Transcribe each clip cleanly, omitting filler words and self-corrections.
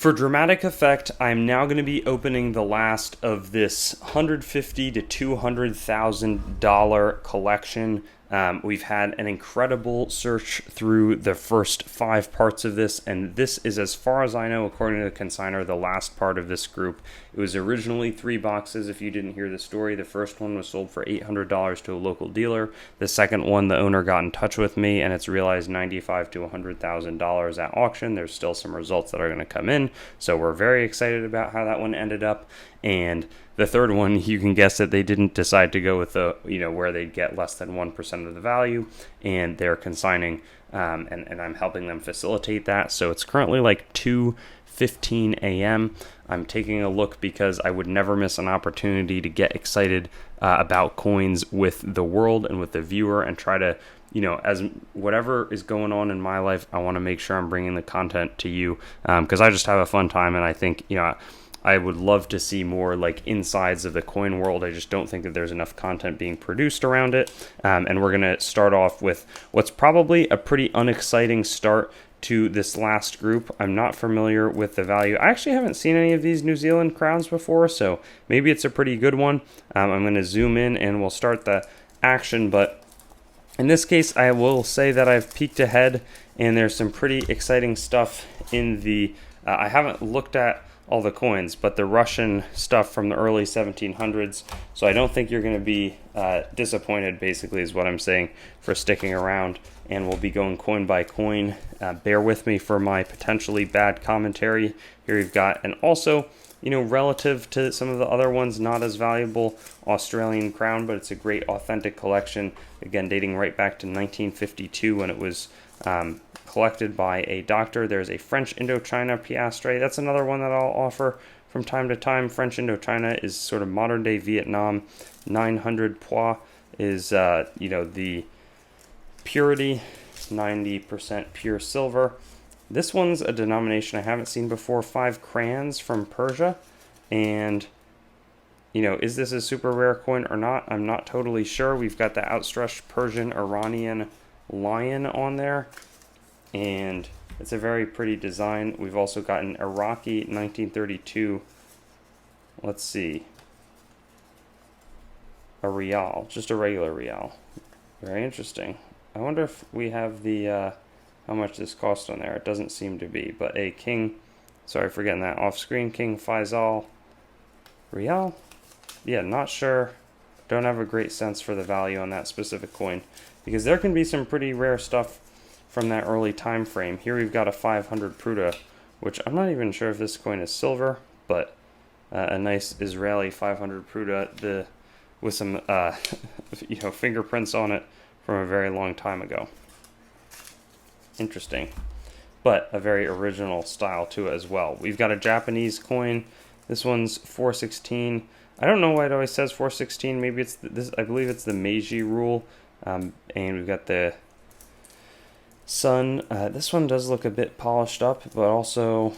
For dramatic effect, I'm now going to be opening the last of this $150,000 to $200,000 collection. We've had an incredible search through the first 5 parts of this, and this is, as far as I know, according to the consignor, the last part of this group. It was originally 3 boxes. If you didn't hear the story, the first one was sold for $800 to a local dealer. The second one, the owner got in touch with me, and it's realized $95,000 to $100,000 at auction. There's still some results that are going to come in, so we're very excited about how that one ended up. And the third one, you can guess that they didn't decide to go with the, where they'd get less than 1% of the value, and they're consigning, and I'm helping them facilitate that. So it's currently like 2:15 a.m. I'm taking a look because I would never miss an opportunity to get excited about coins with the world and with the viewer, and try to, as whatever is going on in my life, I want to make sure I'm bringing the content to you, because I just have a fun time, and I think, I would love to see more like insides of the coin world. I just don't think that there's enough content being produced around it. And we're going to start off with what's probably a pretty unexciting start to this last group. I'm not familiar with the value. I actually haven't seen any of these New Zealand crowns before, so maybe it's a pretty good one. I'm going to zoom in and we'll start the action. But in this case, I will say that I've peeked ahead, and there's some pretty exciting stuff in the... I haven't looked at all the coins, but the Russian stuff from the early 1700s. So I don't think you're going to be disappointed, basically, is what I'm saying, for sticking around. And we'll be going coin by coin. Bear with me for my potentially bad commentary. Here you've got, and also, relative to some of the other ones, not as valuable Australian crown, but it's a great authentic collection. Again, dating right back to 1952 when it was collected by a doctor. There's a French Indochina piastre. That's another one that I'll offer from time to time. French Indochina is sort of modern day Vietnam. 900 pois is, the purity, 90% pure silver. This one's a denomination I haven't seen before, 5 crayons from Persia. And, is this a super rare coin or not? I'm not totally sure. We've got the outstretched Persian Iranian lion on there, and it's a very pretty design. We've also got an Iraqi 1932, let's see, a rial, just a regular rial. Very interesting. I wonder if we have the how much this cost on there. It doesn't seem to be, but a King, sorry for getting that off screen, King Faisal rial. Yeah, not sure. Don't have a great sense for the value on that specific coin, because there can be some pretty rare stuff from that early time frame. Here we've got a 500 Pruta, which I'm not even sure if this coin is silver, but a nice Israeli 500 Pruta, with some fingerprints on it from a very long time ago. Interesting, but a very original style to it as well. We've got a Japanese coin. This one's 416. I don't know why it always says 416. Maybe it's this. I believe it's the Meiji rule. And we've got the sun. This one does look a bit polished up, but also,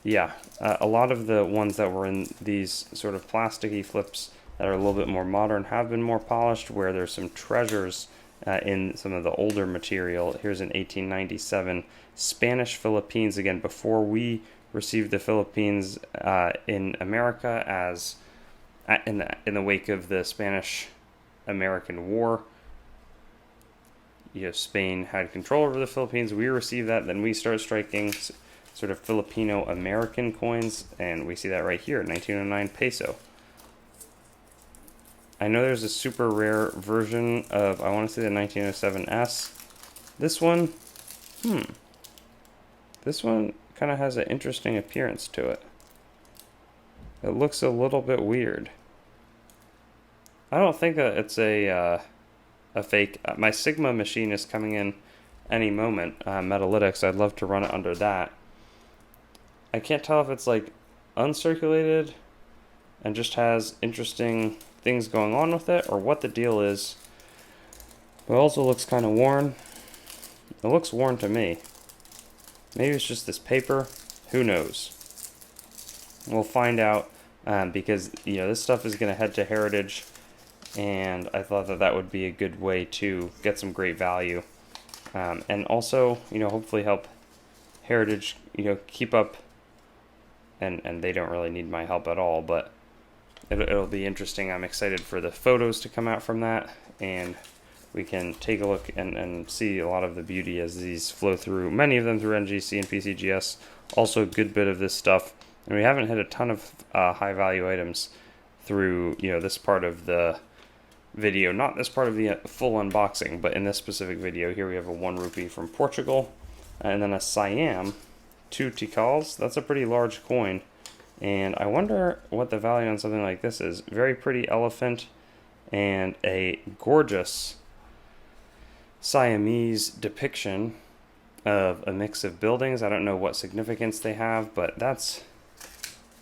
yeah, a lot of the ones that were in these sort of plasticky flips that are a little bit more modern have been more polished, where there's some treasures in some of the older material. Here's an 1897 Spanish Philippines, again, before we received the Philippines in America, as in the wake of the Spanish-American War. Spain had control over the Philippines. We received that, then we started striking sort of Filipino-American coins, and we see that right here, 1909 peso. I know there's a super rare version of, I want to say, the 1907S. This one, this one kind of has an interesting appearance to it. It looks a little bit weird. I don't think that it's a fake. My Sigma machine is coming in any moment. Metalytics, I'd love to run it under that. I can't tell if it's like uncirculated and just has interesting things going on with it, or what the deal is. But it also looks kind of worn. It looks worn to me. Maybe it's just this paper. Who knows? We'll find out, because this stuff is going to head to Heritage, and I thought that would be a good way to get some great value, and also hopefully help Heritage keep up and they don't really need my help at all, but it'll be interesting. I'm excited for the photos to come out from that, and we can take a look and see a lot of the beauty as these flow through, many of them through NGC and PCGS. Also a good bit of this stuff, and we haven't hit a ton of high value items through this part of the video, not this part of the full unboxing, but in this specific video here we have a 1 rupee from Portugal, and then a Siam 2 tikals. That's a pretty large coin, and I wonder what the value on something like this is. Very pretty elephant and a gorgeous Siamese depiction of a mix of buildings. I don't know what significance they have, but that's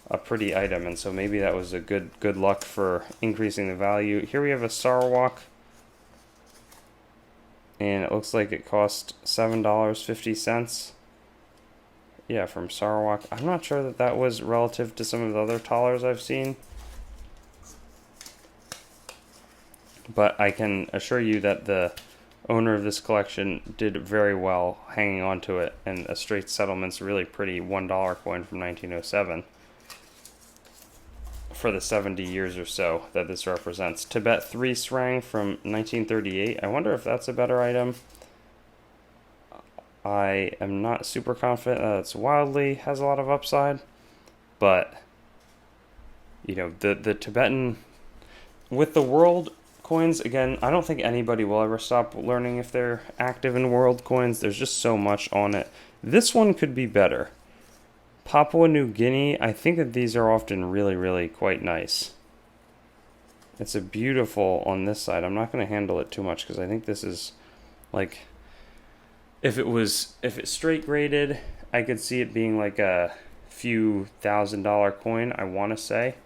a pretty item, and so maybe that was a good luck for increasing the value. Here we have a Sarawak, and it looks like it cost $7.50. Yeah, from Sarawak. I'm not sure that was relative to some of the other dollars I've seen, but I can assure you that the owner of this collection did very well hanging on to it, and a straight settlement's really pretty $1 coin from 1907 for the 70 years or so that this represents. Tibet 3 Srang from 1938. I wonder if that's a better item. I am not super confident that it's wildly has a lot of upside, but the Tibetan with the world coins, again, I don't think anybody will ever stop learning if they're active in world coins. There's just so much on it. This one could be better. Papua New Guinea, I think that these are often really quite nice. It's a beautiful on this side. I'm not going to handle it too much because I think this is like, if it's straight graded, I could see it being like a few $1,000 coin, I want to say.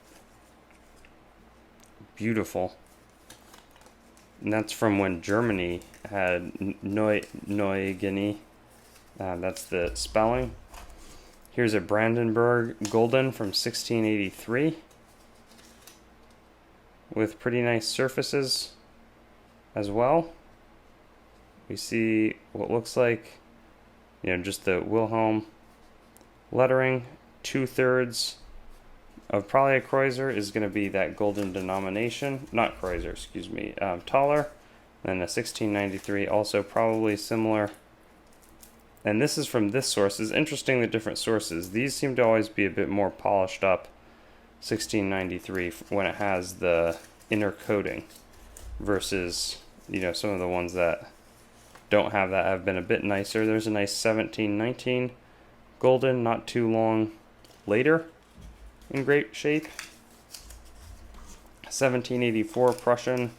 Beautiful. And that's from when Germany had Neue Guinea. That's the spelling. Here's a Brandenburg Golden from 1683 with pretty nice surfaces as well. We see what looks like, just the Wilhelm lettering. 2/3 of probably a Kreuzer is going to be that golden denomination, not Kreuzer, excuse me, taller. Then a 1693, also probably similar. And this is from this source. It's interesting, the different sources. These seem to always be a bit more polished up. 1693 when it has the inner coating versus, some of the ones that don't have that have been a bit nicer. There's a nice 1719 golden, not too long later, in great shape. 1784 Prussian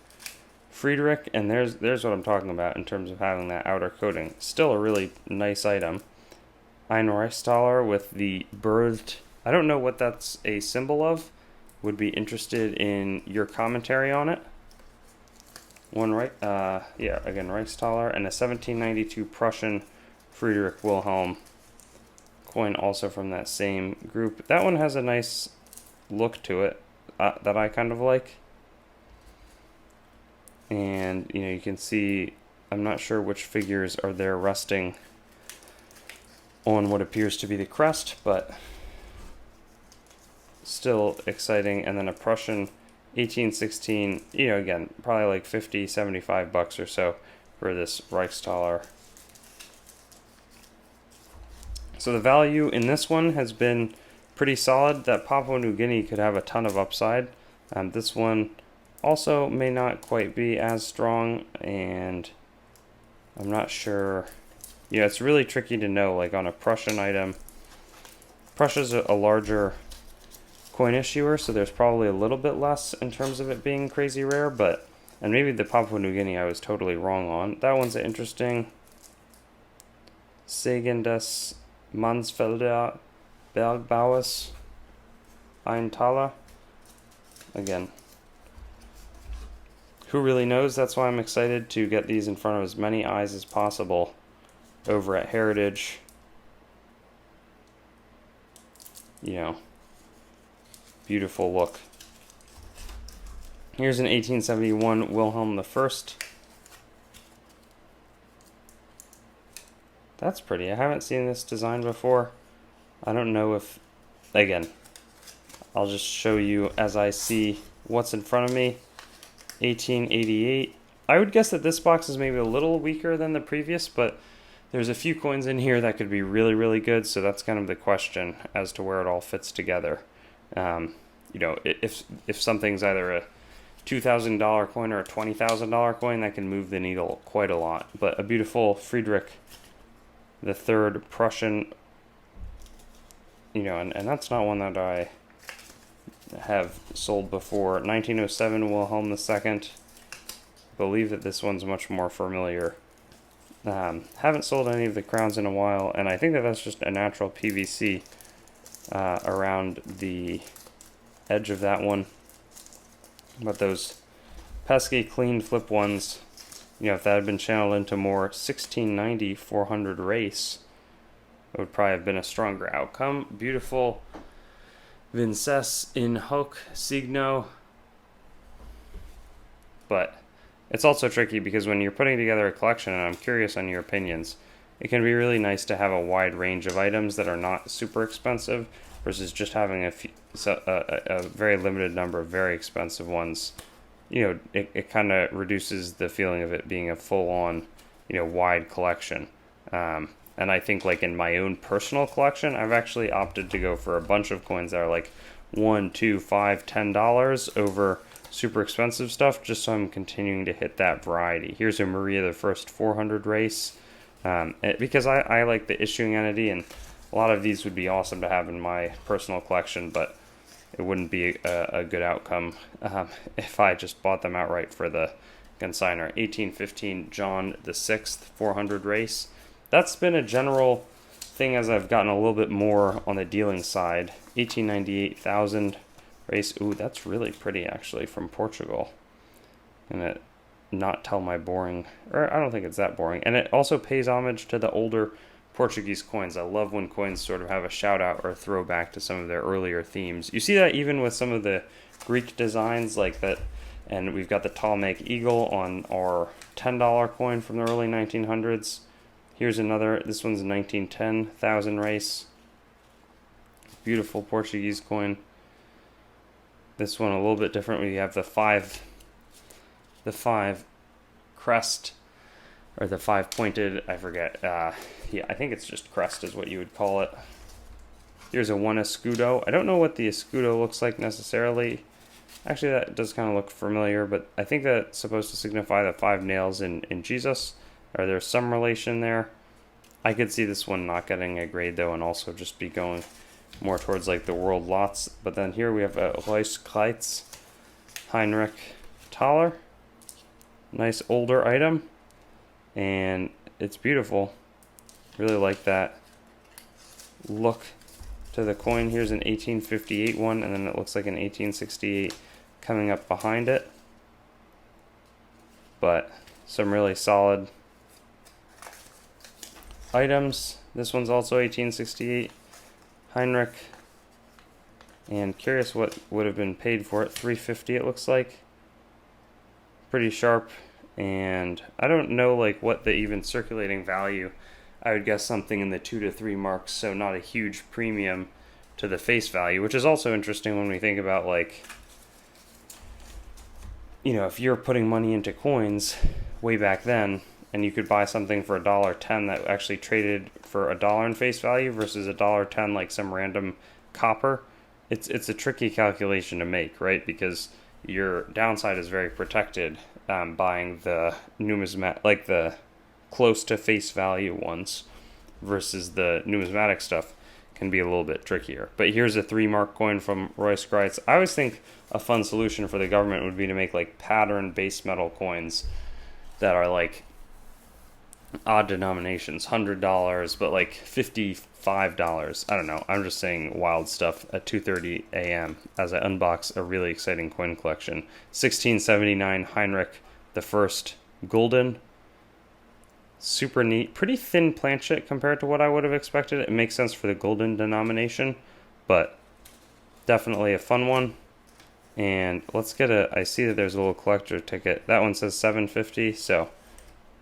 Friedrich, and there's what I'm talking about in terms of having that outer coating. Still a really nice item. Ein Reichstaler with the birthed, I don't know what that's a symbol of. Would be interested in your commentary on it. Again, Reichstaler, and a 1792 Prussian Friedrich Wilhelm coin, also from that same group. That one has a nice look to it that I kind of like. And you can see, I'm not sure which figures are there resting on what appears to be the crest, but still exciting. And then a Prussian 1816, again, probably like 50, 75 bucks or so for this Reichstaler. So the value in this one has been pretty solid. That Papua New Guinea could have a ton of upside. This one also may not quite be as strong, and I'm not sure. It's really tricky to know, like on a Prussian item. Prussia's a larger coin issuer, so there's probably a little bit less in terms of it being crazy rare, and maybe the Papua New Guinea I was totally wrong on. That one's interesting. Segen des Mansfelder Bergbaues Einthaler. Again, who really knows? That's why I'm excited to get these in front of as many eyes as possible over at Heritage. Beautiful look. Here's an 1871 Wilhelm I. That's pretty. I haven't seen this design before. I don't know if again, I'll just show you as I see what's in front of me. 1888. I would guess that this box is maybe a little weaker than the previous, but there's a few coins in here that could be really, really good, so that's kind of the question as to where it all fits together. You know, if something's either a $2,000 coin or a $20,000 coin, that can move the needle quite a lot. But a beautiful Friedrich the Third Prussian, you know, and that's not one that I have sold before. 1907 Wilhelm II. I believe that this one's much more familiar. Haven't sold any of the crowns in a while, and I think that that's just a natural PVC around the edge of that one. But those pesky clean flip ones, you know, if that had been channeled into more 1690 400 race, it would probably have been a stronger outcome. Beautiful Vinces in Hoc Signo. But it's also tricky because when you're putting together a collection, and I'm curious on your opinions, it can be really nice to have a wide range of items that are not super expensive versus just having a very limited number of very expensive ones. You know, it kind of reduces the feeling of it being a full-on, you know, wide collection. And I think, like, in my own personal collection, I've actually opted to go for a bunch of coins that are like $1, $2, $5, $10 over super expensive stuff, just so I'm continuing to hit that variety. Here's a Maria the First 400 race, because I like the issuing entity, and a lot of these would be awesome to have in my personal collection, but it wouldn't be a good outcome if I just bought them outright for the consignor. 1815 John the Sixth 400 race. That's been a general thing as I've gotten a little bit more on the dealing side. 1898 1000 race. Ooh, that's really pretty actually, from Portugal. And it not tell my boring, or I don't think it's that boring. And it also pays homage to the older Portuguese coins. I love when coins sort of have a shout out or a throwback to some of their earlier themes. You see that even with some of the Greek designs like that. And we've got the Ptolemaic eagle on our $10 coin from the early 1900s. Here's another, this one's a 1910 1000 race. Beautiful Portuguese coin. This one a little bit different. We have the five crest, or the five pointed, I forget. Yeah, I think it's just crest is what you would call it. Here's a one escudo. I don't know what the escudo looks like necessarily. Actually, that does kind of look familiar, but I think that's supposed to signify the five nails in Jesus. Or there's some relation there. I could see this one not getting a grade though, and also just be going more towards like the world lots. But then here we have a Reuss Heinrich Thaler. Nice older item, and it's beautiful. Really like that look to the coin. Here's an 1858 one, and then it looks like an 1868 coming up behind it. But some really solid items. This one's also 1868 Heinrich, and curious what would have been paid for it. $350 it looks like. Pretty sharp, and I don't know like what the even circulating value. I would guess something in the 2 to 3 marks, so not a huge premium to the face value, which is also interesting when we think about, like, you know, if you're putting money into coins way back then, and you could buy something for $1.10 that actually traded for $1 in face value versus $1.10 like some random copper, it's a tricky calculation to make, right? Because your downside is very protected buying the like the close to face value ones, versus the numismatic stuff can be a little bit trickier. But here's a 3-mark coin from Reuss Kreitz. I always think a fun solution for the government would be to make like pattern base metal coins that are like odd denominations, $100, but like $55. I don't know. I'm just saying wild stuff at 2:30 a.m. as I unbox a really exciting coin collection. 1679 Heinrich the First Gulden. Super neat. Pretty thin planchet compared to what I would have expected. It makes sense for the golden denomination, but definitely a fun one. And let's get I see that there's a little collector ticket. That one says $750, so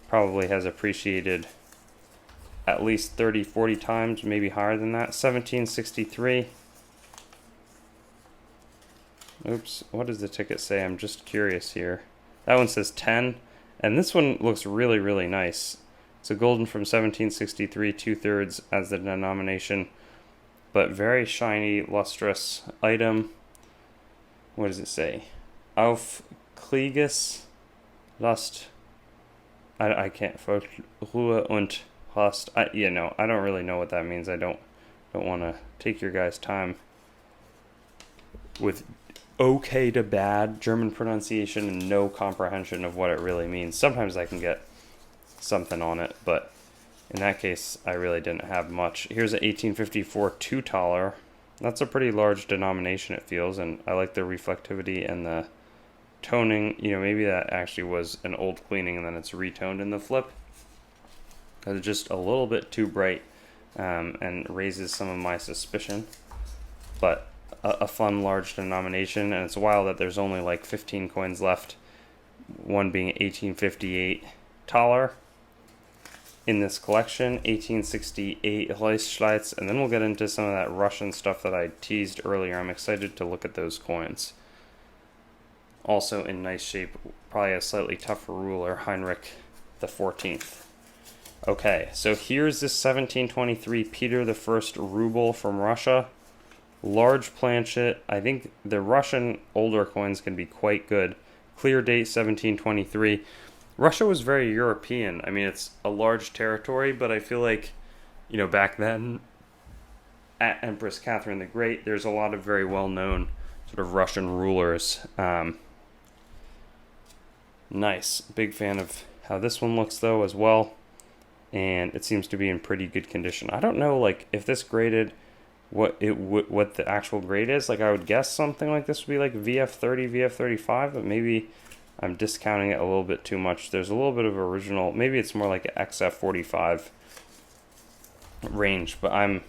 probably has appreciated at least 30, 40 times, maybe higher than that. 1763 Oops, what does the ticket say? I'm just curious here. That one says 10, and this one looks really, really nice. It's a golden from 1763, 2/3 as the denomination, but very shiny, lustrous item. What does it say? Auf Krieges Lust. I can't. Für Ruhe und Lust. I don't really know what that means. I don't want to take your guys' time with okay to bad German pronunciation and no comprehension of what it really means. Sometimes I can get something on it, but in that case, I really didn't have much. Here's an 1854 $2. That's a pretty large denomination, it feels, and I like the reflectivity and the toning. Maybe that actually was an old cleaning and then it's retoned in the flip. It's just a little bit too bright and raises some of my suspicion. But a fun large denomination, and it's wild that there's only like 15 coins left, one being 1858 Thaler in this collection, 1868 Reuss, and then we'll get into some of that Russian stuff that I teased earlier. I'm excited to look at those coins. Also in nice shape, probably a slightly tougher ruler, Heinrich the 14th. Okay, so here's this 1723 Peter the First ruble from Russia. Large planchet. I think the Russian older coins can be quite good. Clear date 1723. Russia was very European. I mean, it's a large territory, but I feel like, back then, at Empress Catherine the Great, there's a lot of very well-known sort of Russian rulers. Nice. Big fan of how this one looks, though, as well. And it seems to be in pretty good condition. I don't know, if this graded what the actual grade is. I would guess something like this would be like VF30, VF35, but maybe I'm discounting it a little bit too much. There's a little bit of original, maybe it's more like an XF45 range, but I'm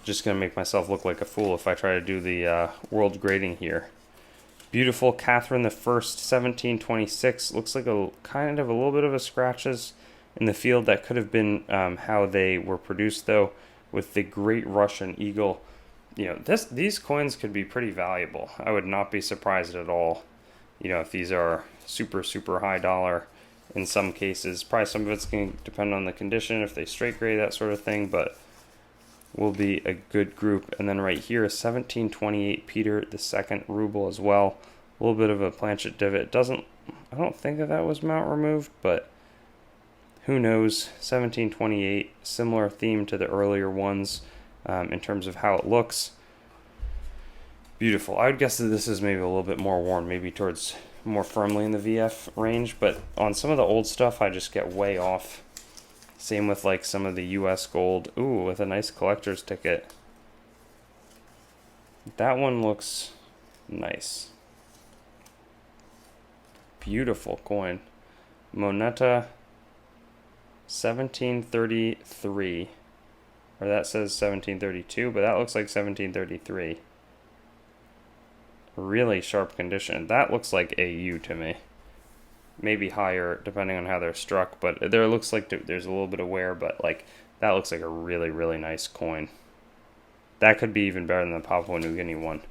just going to make myself look like a fool if I try to do the world grading here. Beautiful Catherine the First, 1726. Looks like a kind of a little bit of a scratches in the field. That could have been how they were produced, though, with the Great Russian Eagle. These coins could be pretty valuable. I would not be surprised at all, if these are super, super high dollar in some cases. Probably some of it's going to depend on the condition, if they straight grade, that sort of thing, but will be a good group. And then right here, a 1728 Peter II ruble as well. A little bit of a planchet divot. I don't think that was mount removed, but who knows. 1728, similar theme to the earlier ones in terms of how it looks. Beautiful. I would guess that this is maybe a little bit more worn, maybe towards more firmly in the VF range, but on some of the old stuff, I just get way off. Same with some of the US gold. Ooh, with a nice collector's ticket. That one looks nice. Beautiful coin. Moneta 1733. Or that says 1732, but that looks like 1733. Really sharp condition. That looks like AU to me. Maybe higher depending on how they're struck, but there looks like there's a little bit of wear, but that looks like a really, really nice coin. That could be even better than the Papua New Guinea one.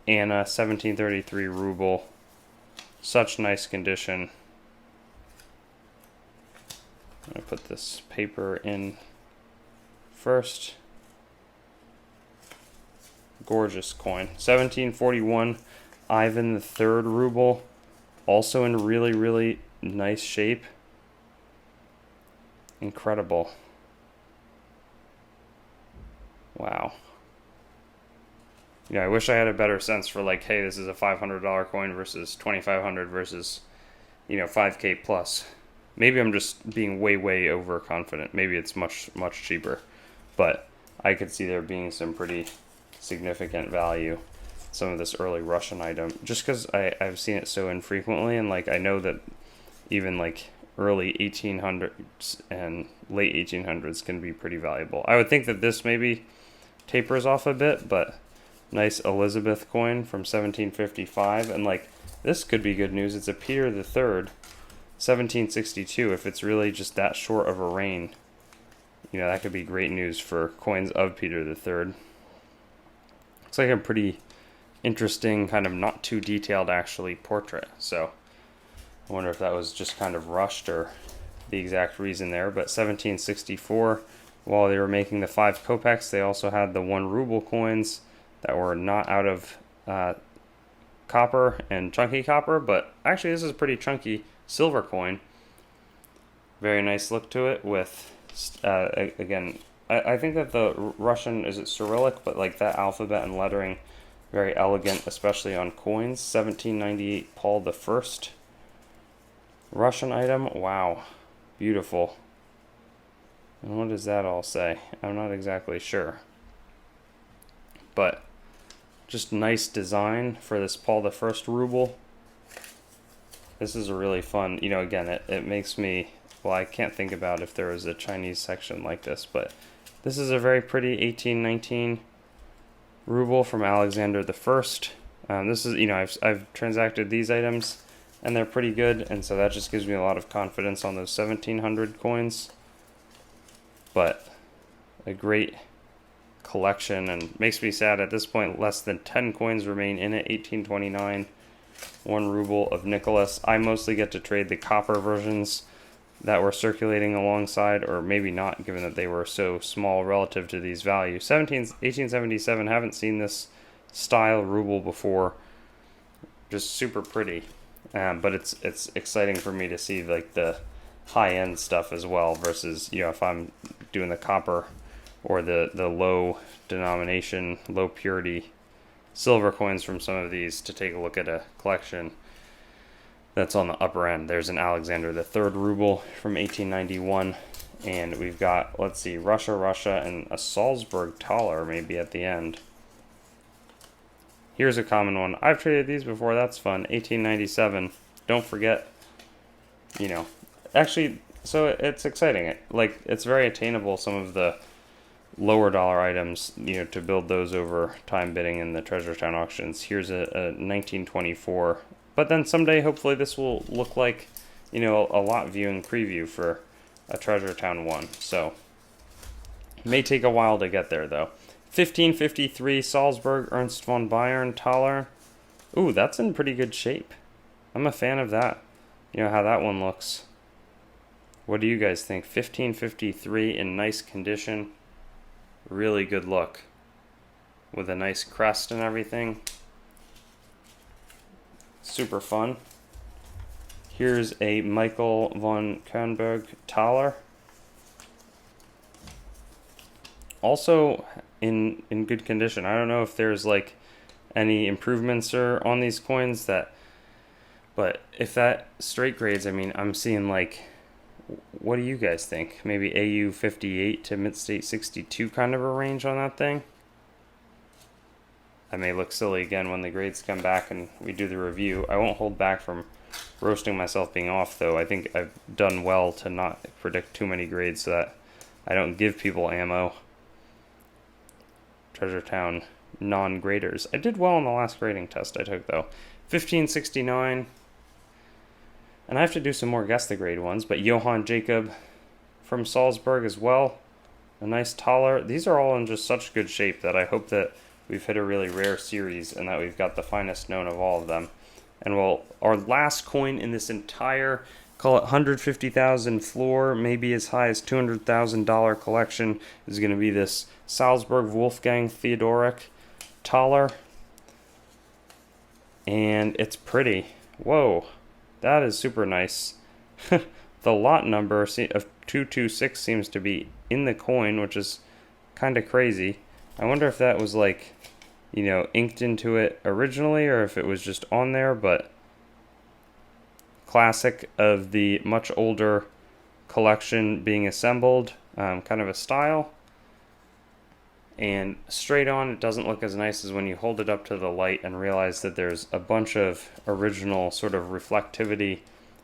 Anna, 1733 ruble. Such nice condition. I'm going to put this paper in first. Gorgeous coin. 1741 Ivan the Third ruble. Also in really, really nice shape. Incredible. Wow. I wish I had a better sense for hey, this is a $500 coin versus $2,500 versus, 5K plus. Maybe I'm just being way, way overconfident. Maybe it's much, much cheaper. But I could see there being some pretty significant value. Some of this early Russian item, just because I've seen it so infrequently, and I know that even early 1800s and late 1800s can be pretty valuable. I would think that this maybe tapers off a bit, but nice Elizabeth coin from 1755, and this could be good news. It's a Peter III, 1762. If it's really just that short of a reign, that could be great news for coins of Peter III. Looks like a pretty interesting, kind of not too detailed actually portrait. So I wonder if that was just kind of rushed or the exact reason there. But 1764, while they were making the 5 kopecks, they also had the 1 ruble coins that were not out of copper and chunky copper, but actually this is a pretty chunky silver coin. Very nice look to it with, again, I think that the Russian, is it Cyrillic, but like that alphabet and lettering, very elegant, especially on coins. 1798 Paul the First Russian item. Wow, beautiful. And what does that all say? I'm not exactly sure. But just nice design for this Paul the First ruble. This is a really fun, again, it makes me, well, I can't think about if there was a Chinese section like this, but this is a very pretty 1819 ruble from Alexander the First. This is, I've transacted these items and they're pretty good, and so that just gives me a lot of confidence on those 1700 coins. But a great collection, and makes me sad at this point less than 10 coins remain in it. 1829, 1 ruble of Nicholas. I mostly get to trade the copper versions that were circulating alongside, or maybe not, given that they were so small relative to these values. 1877, haven't seen this style ruble before. Just super pretty, but it's exciting for me to see like the high-end stuff as well, versus if I'm doing the copper or the low denomination, low purity silver coins from some of these, to take a look at a collection that's on the upper end. There's an Alexander the Third ruble from 1891, and we've got, let's see, Russia, and a Salzburg thaler maybe at the end. Here's a common one. I've traded these before, that's fun. 1897. Don't forget, actually, so it's exciting. It's very attainable, some of the lower dollar items, to build those over time bidding in the Treasure Town auctions. Here's a 1924. But then someday, hopefully, this will look like, a lot viewing preview for a Treasure Town one. So, it may take a while to get there, though. 1553 Salzburg Ernst von Bayern thaler. Ooh, that's in pretty good shape. I'm a fan of that. How that one looks. What do you guys think? 1553 in nice condition. Really good look. With a nice crest and everything. Super fun. Here's a Michael von Kernberg thaler. Also in good condition. I don't know if there's like any improvements or on these coins but if that straight grades, I'm seeing like, what do you guys think? Maybe AU 58 to mid-state 62 kind of a range on that thing? I may look silly again when the grades come back and we do the review. I won't hold back from roasting myself being off, though. I think I've done well to not predict too many grades so that I don't give people ammo. Treasure Town non-graders. I did well on the last grading test I took, though. 1569. And I have to do some more guess the grade ones, but Johann Jacob from Salzburg as well. A nice thaler. These are all in just such good shape that I hope that we've hit a really rare series and that we've got the finest known of all of them. And our last coin in this entire, call it 150,000 floor, maybe as high as $200,000 collection, is going to be this Salzburg Wolfgang Theodoric thaler. And it's pretty. Whoa, that is super nice. The lot number of 226 seems to be in the coin, which is kind of crazy. I wonder if that was like, inked into it originally or if it was just on there, but classic of the much older collection being assembled, kind of a style. And straight on, it doesn't look as nice as when you hold it up to the light and realize that there's a bunch of original sort of reflectivity,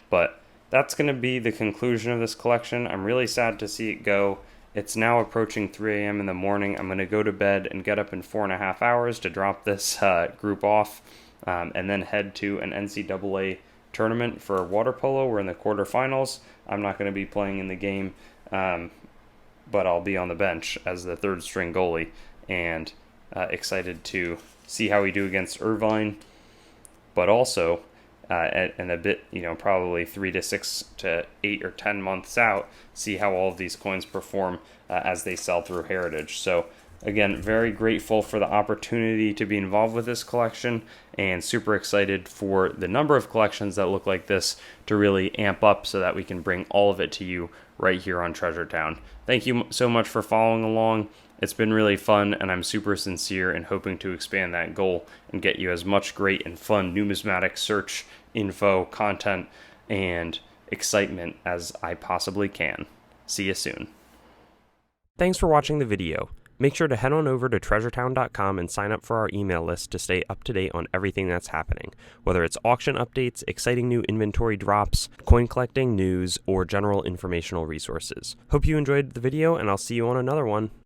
but that's going to be the conclusion of this collection. I'm really sad to see it go. It's now approaching 3 a.m. in the morning. I'm going to go to bed and get up in 4.5 hours to drop this group off, and then head to an NCAA tournament for water polo. We're in the quarterfinals. I'm not going to be playing in the game, but I'll be on the bench as the third string goalie. And Excited to see how we do against Irvine, but also and a bit, probably 3 to 6 to 8 or 10 months out, see how all of these coins perform as they sell through Heritage. So again, very grateful for the opportunity to be involved with this collection, and super excited for the number of collections that look like this to really amp up so that we can bring all of it to you right here on Treasure Town. Thank you so much for following along. It's been really fun, and I'm super sincere in hoping to expand that goal and get you as much great and fun numismatic search info, content, and excitement as I possibly can. See you soon. Thanks for watching the video. Make sure to head on over to treasuretown.com and sign up for our email list to stay up to date on everything that's happening, whether it's auction updates, exciting new inventory drops, coin collecting news, or general informational resources. Hope you enjoyed the video, and I'll see you on another one.